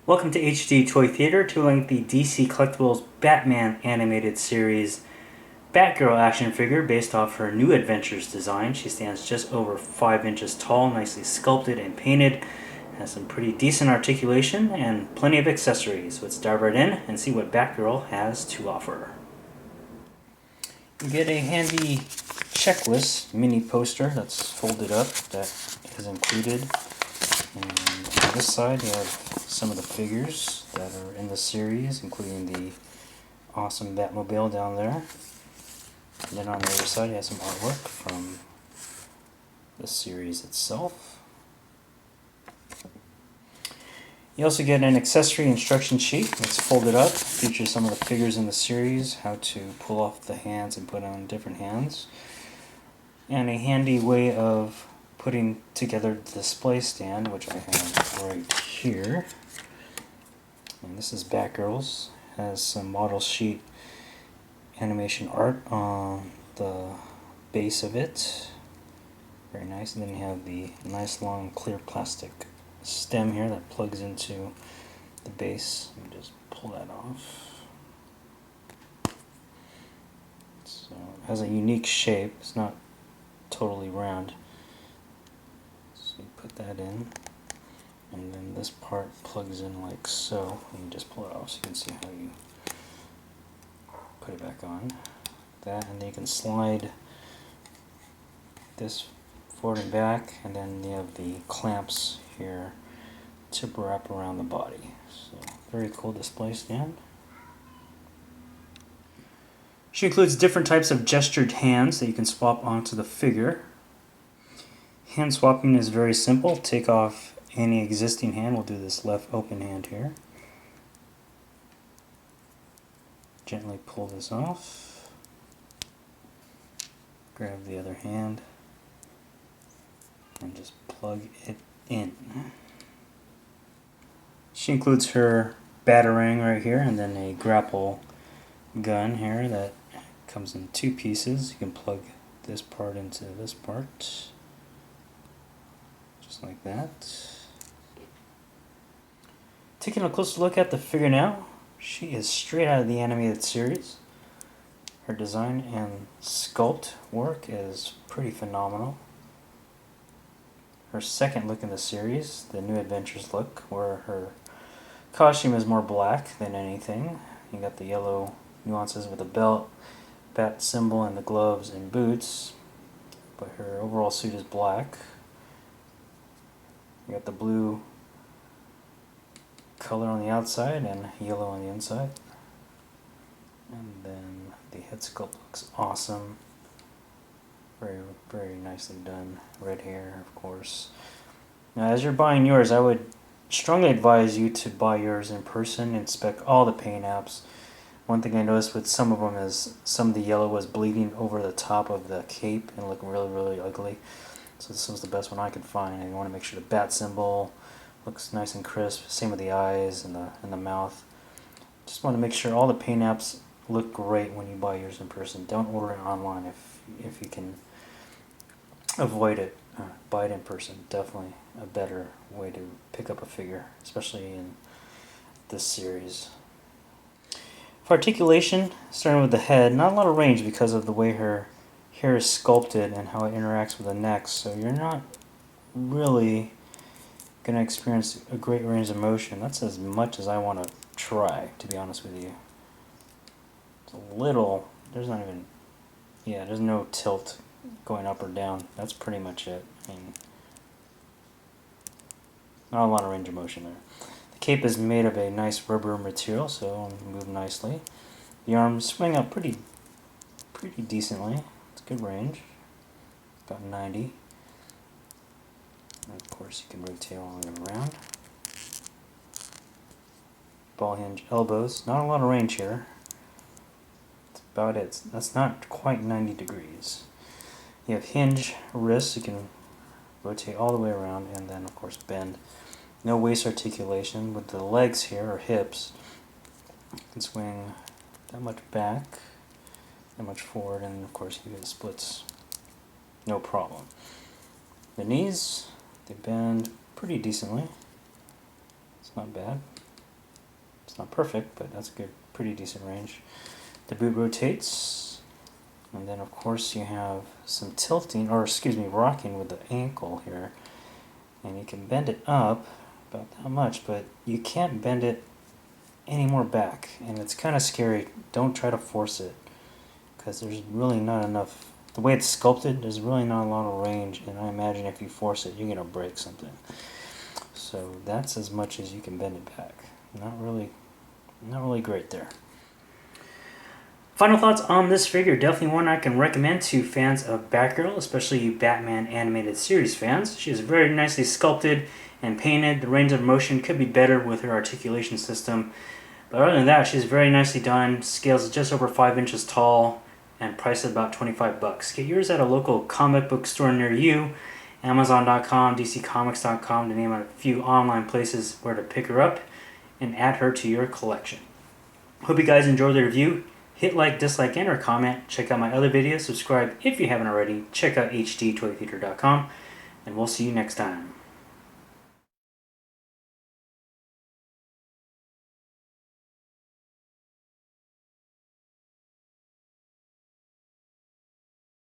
Welcome to HD Toy Theater, tooling the DC Collectibles Batman animated series Batgirl action figure based off her New Adventures design. She stands just over 5 inches tall, nicely sculpted and painted, has some pretty decent articulation and plenty of accessories. Let's dive right in and see what Batgirl has to offer. You get a handy checklist mini poster that's folded up that is included. And on this side you have some of the figures that are in the series, including the awesome Batmobile down there. And then on the other side you have some artwork from the series itself. You also get an accessory instruction sheet that's folded up, features some of the figures in the series, how to pull off the hands and put on different hands, and a handy way of putting together the display stand, which I have right here. And this is Batgirl's. Has some model sheet animation art on the base of it. Very nice. And then you have the nice long clear plastic stem here that plugs into the base. Let me just pull that off. So it has a unique shape. It's not totally round. So you put that in, and then this part plugs in like so, and you just pull it off so you can see how you put it back on. That, and then you can slide this forward and back, and then you have the clamps here to wrap around the body. So very cool display stand. She includes different types of gestured hands that you can swap onto the figure. Hand swapping is very simple. Take off any existing hand. We'll do this left open hand here. Gently pull this off. Grab the other hand and just plug it in. She includes her batarang right here, and then a grapple gun here that comes in 2 pieces. You can plug this part into this part, just like that. Taking a closer look at the figure now, she is straight out of the animated series. Her design and sculpt work is pretty phenomenal. Her second look in the series, the New Adventures look, where her costume is more black than anything. You got the yellow nuances with the belt, bat symbol, and the gloves and boots, but her overall suit is black. You got the blue color on the outside and yellow on the inside. And then the head sculpt looks awesome. Very, very nicely done. Red hair, of course. Now, as you're buying yours, I would strongly advise you to buy yours in person. Inspect all the paint apps. One thing I noticed with some of them is some of the yellow was bleeding over the top of the cape and looked really, really ugly. So this was the best one I could find. And you want to make sure the bat symbol looks nice and crisp. Same with the eyes and the mouth. Just want to make sure all the paint apps look great when you buy yours in person. Don't order it online if you can avoid it. Buy it in person. Definitely a better way to pick up a figure, especially in this series. For articulation, starting with the head, not a lot of range because of the way her hair is sculpted and how it interacts with the neck, so you're not really going to experience a great range of motion. That's as much as I want to try, to be honest with you. It's a little, there's not even, yeah, there's no tilt going up or down. That's pretty much it. I mean, not a lot of range of motion there. The cape is made of a nice rubber material, so it'll move nicely. The arms swing up pretty decently. It's good range, about 90. And of course, you can rotate all the way around. Ball hinge elbows. Not a lot of range here. That's about it. That's not quite 90 degrees. You have hinge wrists. You can rotate all the way around, and then of course bend. No waist articulation with the legs here, or hips. You can swing that much back, that much forward, and of course you get splits. No problem. The knees, they bend pretty decently. It's not bad. It's not perfect, but that's good, pretty decent range. The boot rotates, and then of course you have some tilting, or excuse me, rocking with the ankle here. And you can bend it up about that much, but you can't bend it any more back, and it's kind of scary. Don't try to force it, because there's really not enough. The way it's sculpted, there's really not a lot of range, and I imagine if you force it, you're gonna break something. So that's as much as you can bend it back. Not really great there. Final thoughts on this figure. Definitely one I can recommend to fans of Batgirl, especially you Batman animated series fans. She is very nicely sculpted and painted. The range of motion could be better with her articulation system. But other than that, she's very nicely done. Scales just over 5 inches tall and priced at about $25. Get yours at a local comic book store near you. Amazon.com, DCComics.com, to name a few online places where to pick her up and add her to your collection. Hope you guys enjoyed the review. Hit like, dislike, and or comment. Check out my other videos. Subscribe if you haven't already. Check out HDToyTheater.com. And we'll see you next time.